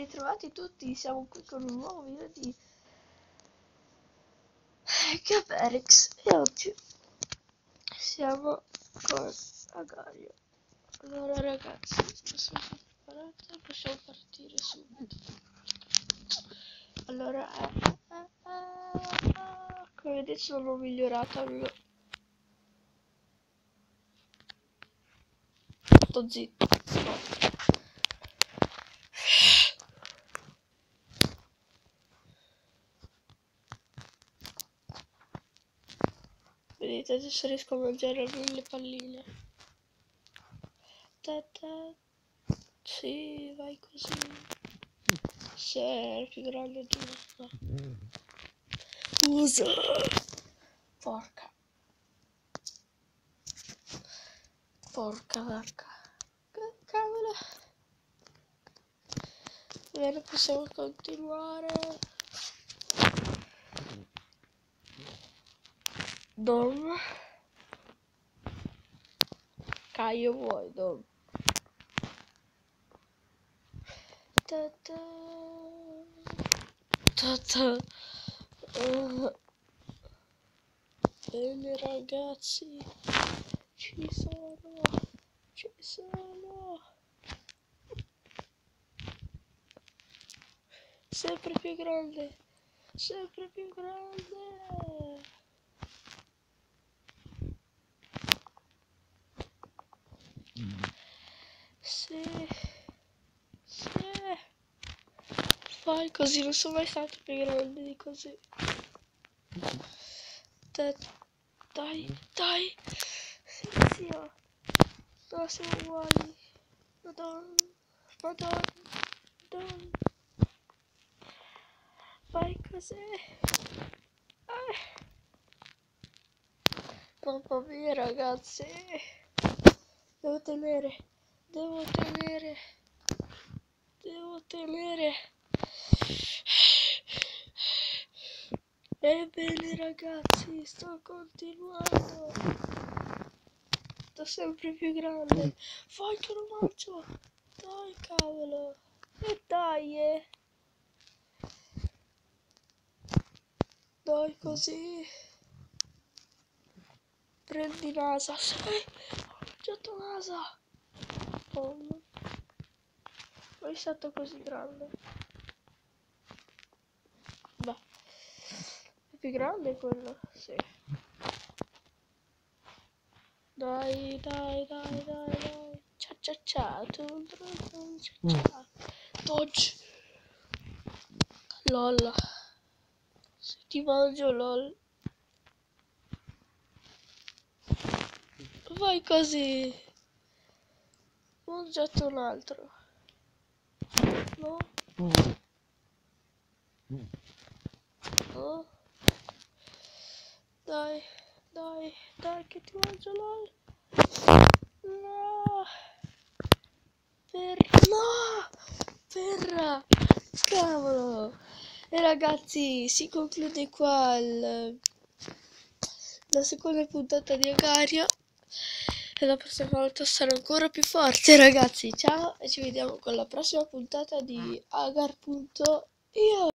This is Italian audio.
ritrovati tutti, siamo qui con un nuovo video di Gaperix e oggi siamo con Agario. Allora ragazzi, se siete preparati possiamo partire subito. Allora, come vedete sono migliorato il mio... Sto zitto. No. Vedete, adesso riesco a mangiare le palline. Sì, vai così. Se è più grande di no. Usa. Porca vacca. Che cavolo. Bene, possiamo continuare. Dom. Caio vuoi, Dom. Bene ragazzi, ci sono. Sempre più grande. Sì. Fai così, non sono mai stato più grande di così. Dai. Sì. No, siamo uguali. Madonna. Fai così. Mamma mia ragazzi. Devo tenere. Ebbene ragazzi, sto continuando. Sto sempre più grande. Fai che lo mangio. Dai cavolo. E dai. Dai così. Prendi NASA. Sì. Ho mangiato NASA. Oh, no. Non è stato così grande. Beh. È più grande quello. Sì. Dai. Ciao. Dodge. LOL. Se ti mangio LOL. Vai così. Mangiato un altro. No. Oh. Dai che ti mangio LOL. No. Perra. Cavolo. E ragazzi, si conclude qua la seconda puntata di Agario. E la prossima volta sarò ancora più forte ragazzi. Ciao e ci vediamo con la prossima puntata di Agar.io.